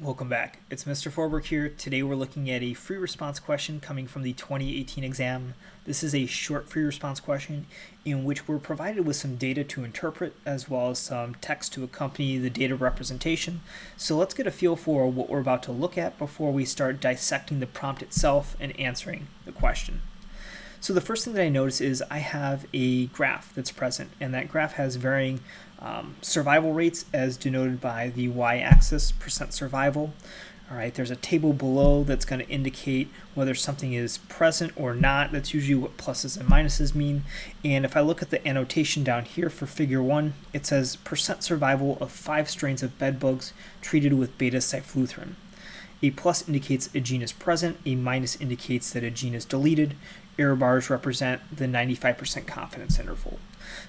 Welcome back. It's Mr. Forberg here. Today we're looking at a free response question coming from the 2018 exam. This is a short free response question in which we're provided with some data to interpret as well as some text to accompany the data representation. So let's get a feel for what we're about to look at before we start dissecting the prompt itself and answering the question. So the first thing that I notice is I have a graph that's present, and that graph has varying survival rates as denoted by the y-axis, percent survival. All right, there's a table below that's going to indicate whether something is present or not. That's usually what pluses and minuses mean. And if I look at the annotation down here for figure 1, it says percent survival of 5 strains of bed bugs treated with beta-cyfluthrin. A plus indicates a gene is present, a minus indicates that a gene is deleted. Error bars represent the 95% confidence interval.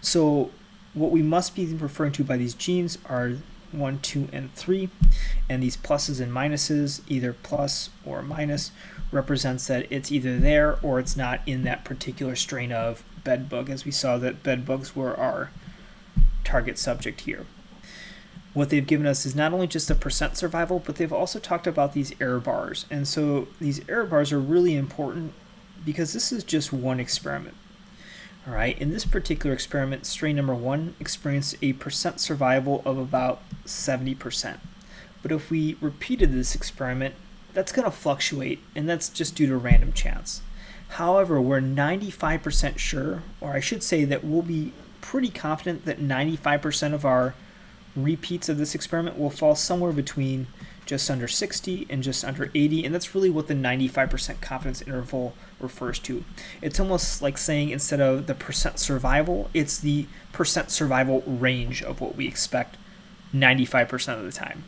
So what we must be referring to by these genes are 1, 2, and 3, and these pluses and minuses, either plus or minus, represents that it's either there or it's not in that particular strain of bed bug, as we saw that bed bugs were our target subject here. What they've given us is not only just the percent survival, but they've also talked about these error bars. And so these error bars are really important because this is just one experiment. All right, in this particular experiment, strain number 1 experienced a percent survival of about 70%. But if we repeated this experiment, that's going to fluctuate, and that's just due to random chance. However, we're 95% sure, or I should say that we'll be pretty confident that 95% of our repeats of this experiment will fall somewhere between just under 60 and just under 80, and that's really what the 95% confidence interval refers to. It's almost like saying instead of the percent survival, it's the percent survival range of what we expect 95% of the time.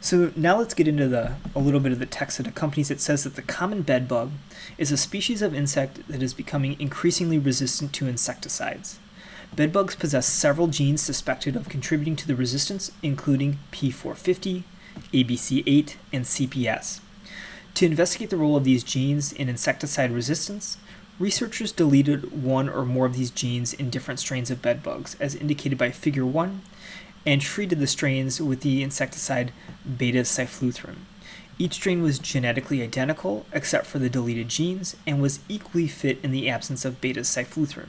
So now let's get into a little bit of the text that accompanies it. Says that the common bed bug is a species of insect that is becoming increasingly resistant to insecticides. Bedbugs possess several genes suspected of contributing to the resistance, including P450, ABC8, and CPS. To investigate the role of these genes in insecticide resistance, researchers deleted one or more of these genes in different strains of bedbugs, as indicated by figure 1, and treated the strains with the insecticide beta-cyfluthrin. Each strain was genetically identical except for the deleted genes and was equally fit in the absence of beta-cyfluthrin.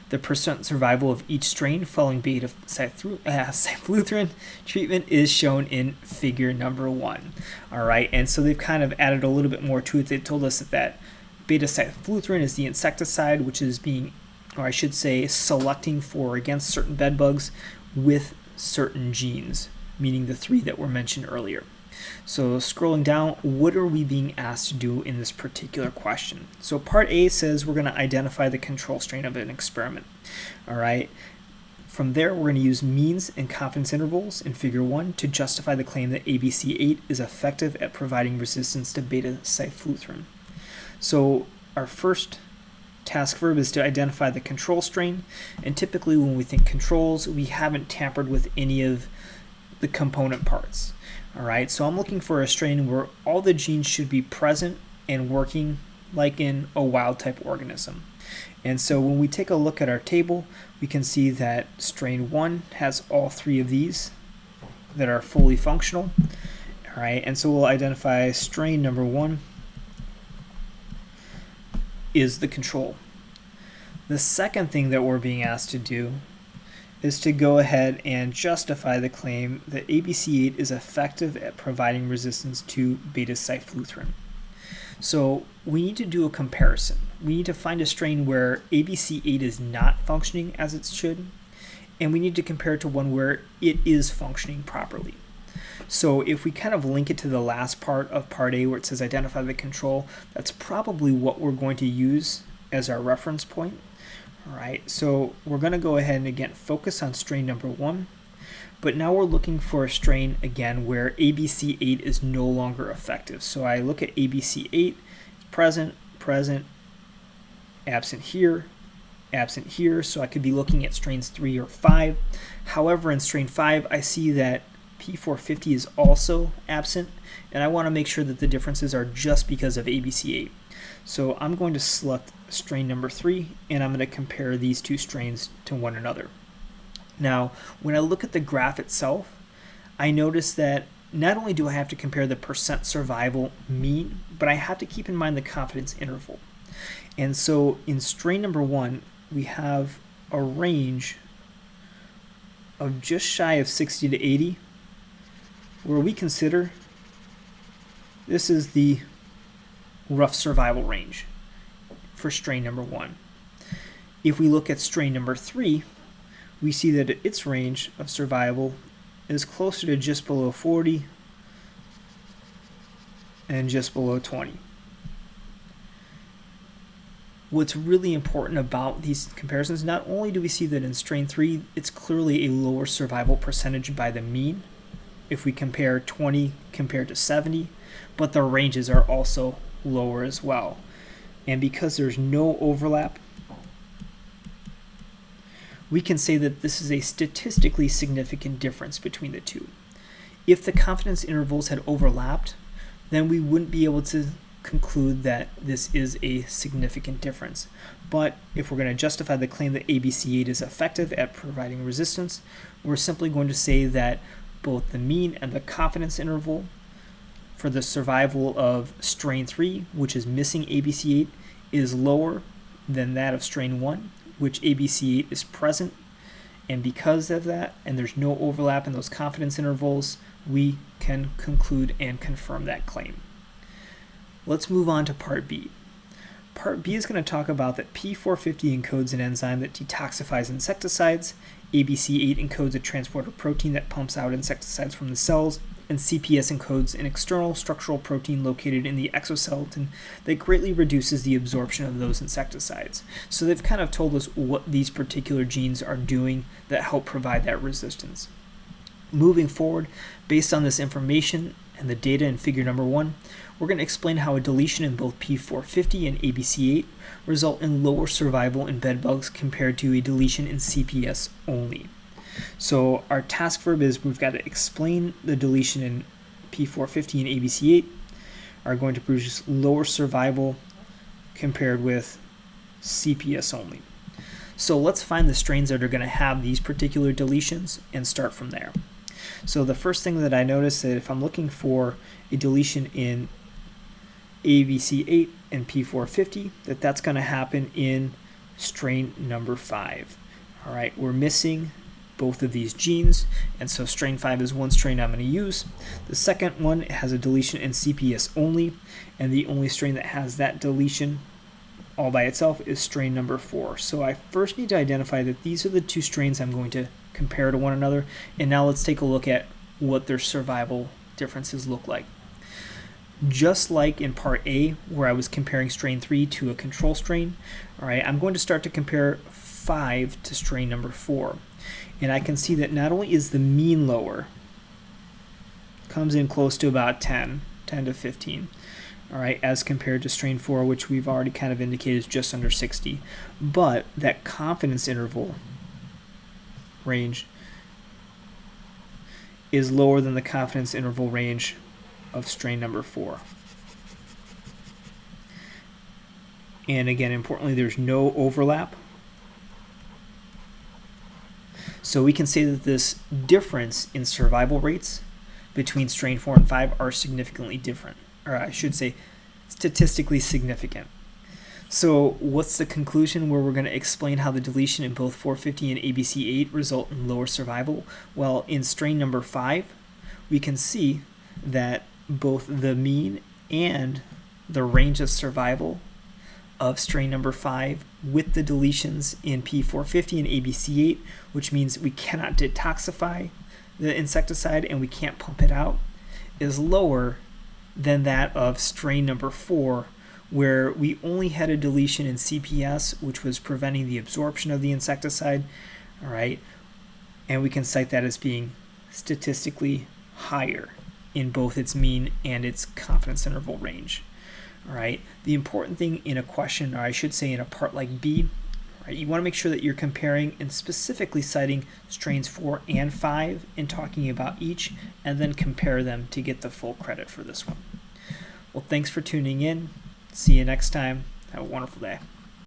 The percent survival of each strain following beta-cyfluthrin treatment is shown in figure number 1. All right, and so they've kind of added a little bit more to it. They told us that beta-cyfluthrin is the insecticide, which is being, or I should say, selecting for against certain bed bugs with certain genes, meaning the 3 that were mentioned earlier. So scrolling down, what are we being asked to do in this particular question? So part A says we're going to identify the control strain of an experiment. All right. From there, we're going to use means and confidence intervals in figure 1 to justify the claim that ABC8 is effective at providing resistance to beta-cyfluthrin. So our first task verb is to identify the control strain, and typically when we think controls, we haven't tampered with any of the component parts. All right, so I'm looking for a strain where all the genes should be present and working like in a wild type organism. And so when we take a look at our table, we can see that strain 1 has all 3 of these that are fully functional. All right, and so we'll identify strain number 1 is the control. The second thing that we're being asked to do is to go ahead and justify the claim that ABC8 is effective at providing resistance to beta-cyfluthrin. So we need to do a comparison. We need to find a strain where ABC8 is not functioning as it should, and we need to compare it to one where it is functioning properly. So if we kind of link it to the last part of part A where it says identify the control, that's probably what we're going to use as our reference point. All right, so we're going to go ahead and again focus on strain number 1, but now we're looking for a strain again where ABC8 is no longer effective. So I look at ABC8, present, absent here, so I could be looking at strains 3 or 5. However, in strain 5, I see that P450 is also absent, and I want to make sure that the differences are just because of ABC8. So I'm going to select strain number 3, and I'm going to compare these 2 strains to one another. Now, when I look at the graph itself, I notice that not only do I have to compare the percent survival mean, but I have to keep in mind the confidence interval. And so in strain number 1, we have a range of just shy of 60 to 80, where we consider this is the rough survival range for strain number 1. If we look at strain number 3, we see that its range of survival is closer to just below 40 and just below 20. What's really important about these comparisons, not only do we see that in strain 3, it's clearly a lower survival percentage by the mean, if we compare 20 compared to 70, but the ranges are also lower as well. And because there's no overlap, we can say that this is a statistically significant difference between the two. If the confidence intervals had overlapped, then we wouldn't be able to conclude that this is a significant difference. But if we're going to justify the claim that ABC8 is effective at providing resistance, we're simply going to say that both the mean and the confidence interval for the survival of strain 3, which is missing ABC8, is lower than that of strain 1, which ABC8 is present. And because of that, and there's no overlap in those confidence intervals, we can conclude and confirm that claim. Let's move on to Part B. Part B is going to talk about that P450 encodes an enzyme that detoxifies insecticides, ABC8 encodes a transporter protein that pumps out insecticides from the cells, and CPS encodes an external structural protein located in the exoskeleton that greatly reduces the absorption of those insecticides. So they've kind of told us what these particular genes are doing that help provide that resistance. Moving forward, based on this information and the data in figure number 1, we're going to explain how a deletion in both P450 and ABC8 result in lower survival in bedbugs compared to a deletion in CPS only. So our task verb is we've got to explain the deletion in P450 and ABC8 are going to produce lower survival compared with CPS only. So let's find the strains that are going to have these particular deletions and start from there. So the first thing that I notice that if I'm looking for a deletion in ABC8 and P450, that's going to happen in strain number 5. All right, we're missing both of these genes, and so strain 5 is one strain I'm going to use. The second one has a deletion in CPS only, and the only strain that has that deletion all by itself is strain number 4. So I first need to identify that these are the two strains I'm going to compare to one another, and now let's take a look at what their survival differences look like. Just like in part A, where I was comparing strain 3 to a control strain, all right, I'm going to start to compare 5 to strain number 4. And I can see that not only is the mean lower, comes in close to about 10 to 15, all right, as compared to strain 4, which we've already kind of indicated is just under 60, but that confidence interval range is lower than the confidence interval range of strain number 4. And again, importantly, there's no overlap. So we can say that this difference in survival rates between strain 4 and 5 are significantly different, or I should say statistically significant. So what's the conclusion where we're going to explain how the deletion in both 450 and ABC8 result in lower survival? Well, in strain number 5, we can see that both the mean and the range of survival of strain number 5 with the deletions in P450 and ABC8, which means we cannot detoxify the insecticide and we can't pump it out, is lower than that of strain number 4, where we only had a deletion in CPS, which was preventing the absorption of the insecticide, all right, and we can cite that as being statistically higher in both its mean and its confidence interval range. All right. The important thing in a question, or I should say in a part like B, right, you want to make sure that you're comparing and specifically citing strains 4 and 5 and talking about each, and then compare them to get the full credit for this one. Well, thanks for tuning in. See you next time. Have a wonderful day.